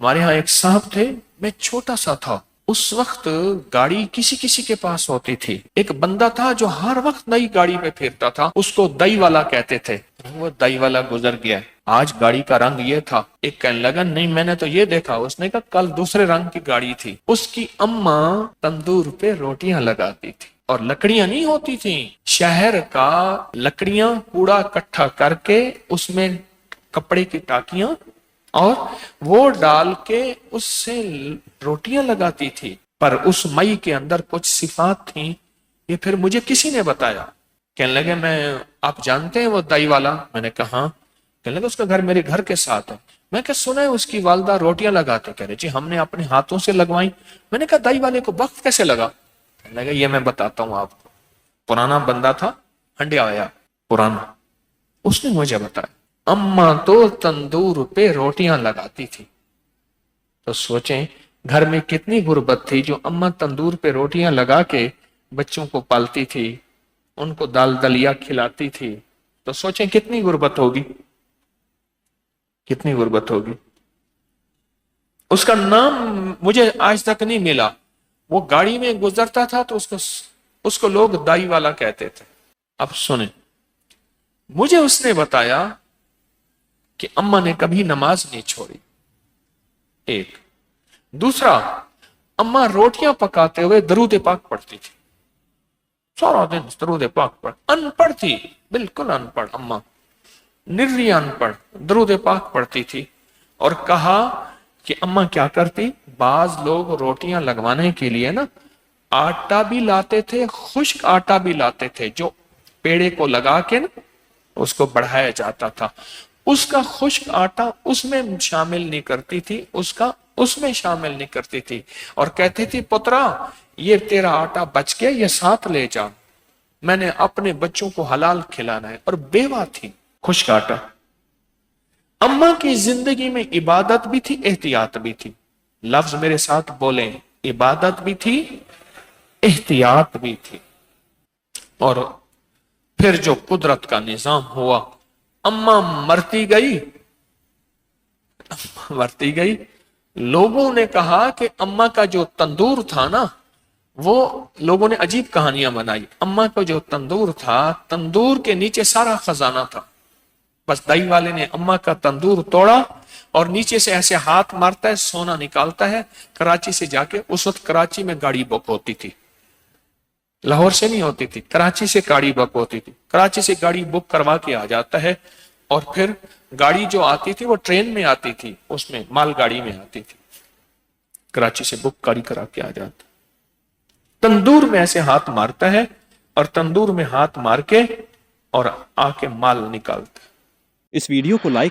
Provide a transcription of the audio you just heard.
ہمارے یہاں ایک صاحب تھے، میں چھوٹا سا تھا اس وقت، گاڑی کسی کسی کے پاس ہوتی تھی۔ ایک بندہ تھا جو ہر وقت نئی گاڑی میں پھرتا تھا، اس کو دئی والا کہتے تھے۔ وہ دئی والا گزر گیا، آج گاڑی کا رنگ یہ تھا۔ ایک کہنے لگا نہیں میں نے تو یہ دیکھا، اس نے کہا کل دوسرے رنگ کی گاڑی تھی۔ اس کی اماں تندور پہ روٹیاں لگاتی تھی، اور لکڑیاں نہیں ہوتی تھیں، شہر کا لکڑیاں کوڑا اکٹھا کر کے اس میں کپڑے کی ٹاکیاں اور وہ ڈال کے اس سے روٹیاں لگاتی تھی۔ پر اس مئی کے اندر کچھ صفات تھیں، یہ پھر مجھے کسی نے بتایا۔ کہنے لگے میں آپ جانتے ہیں وہ دائی والا؟ میں نے کہا ہاں۔ کہنے لگے اس کا گھر میرے گھر کے ساتھ ہے۔ میں کہ سنا ہے اس کی والدہ روٹیاں لگاتے، کہہ رہے جی ہم نے اپنے ہاتھوں سے لگوائیں۔ میں نے کہا دائی والے کو وقت کیسے لگا؟ کہنے لگے یہ میں بتاتا ہوں آپ کو۔ پرانا بندہ تھا، ہنڈیا آیا پرانا، اس نے مجھے بتایا اماں تو تندور پہ روٹیاں لگاتی تھی۔ تو سوچیں گھر میں کتنی غربت تھی، جو اماں تندور پہ روٹیاں لگا کے بچوں کو پالتی تھی، ان کو دال دلیا کھلاتی تھی۔ تو سوچیں کتنی غربت ہوگی، کتنی غربت ہوگی۔ اس کا نام مجھے آج تک نہیں ملا۔ وہ گاڑی میں گزرتا تھا تو اس کو لوگ دائی والا کہتے تھے۔ اب سنیں، مجھے اس نے بتایا کہ اماں نے کبھی نماز نہیں چھوڑی، ایک۔ دوسرا، اماں روٹیاں پکاتے ہوئے درود پاک پڑھتی تھی، سارا دن درود پاک پڑھ، ان پڑھ تھی، بالکل ان پڑھ اماں، نری ان پڑھ، درود پاک پڑھتی تھی۔ اور کہا کہ اماں کیا کرتی، بعض لوگ روٹیاں لگوانے کے لیے نا آٹا بھی لاتے تھے، خشک آٹا بھی لاتے تھے، جو پیڑے کو لگا کے نا اس کو بڑھایا جاتا تھا۔ اس کا خشک آٹا اس میں شامل نہیں کرتی تھی، اس میں شامل نہیں کرتی تھی، اور کہتی تھی پترا یہ تیرا آٹا بچ گیا، یہ ساتھ لے جا، میں نے اپنے بچوں کو حلال کھلانا ہے۔ اور بیوہ تھی، خشک آٹا۔ اماں کی زندگی میں عبادت بھی تھی، احتیاط بھی تھی۔ لفظ میرے ساتھ بولیں، عبادت بھی تھی، احتیاط بھی تھی۔ اور پھر جو قدرت کا نظام ہوا، اماں مرتی گئی۔ لوگوں نے کہا کہ اماں کا جو تندور تھا نا، وہ لوگوں نے عجیب کہانیاں بنائی۔ اماں کا جو تندور تھا، تندور کے نیچے سارا خزانہ تھا، بس دائی والے نے اماں کا تندور توڑا اور نیچے سے ایسے ہاتھ مارتا ہے، سونا نکالتا ہے۔ کراچی سے جا کے، اس وقت کراچی میں گاڑی بک ہوتی تھی، لاہور سے نہیں ہوتی تھی، کراچی سے گاڑی بک ہوتی تھی۔ کراچی سے گاڑی بک کروا کے آ جاتا ہے، اور پھر گاڑی جو آتی تھی وہ ٹرین میں آتی تھی، اس میں مال گاڑی میں آتی تھی، کراچی سے بک گاڑی کرا کے آ جاتا۔ تندور میں ایسے ہاتھ مارتا ہے، اور تندور میں ہاتھ مار کے اور آ کے مال نکالتا ہے۔ اس ویڈیو کو لائک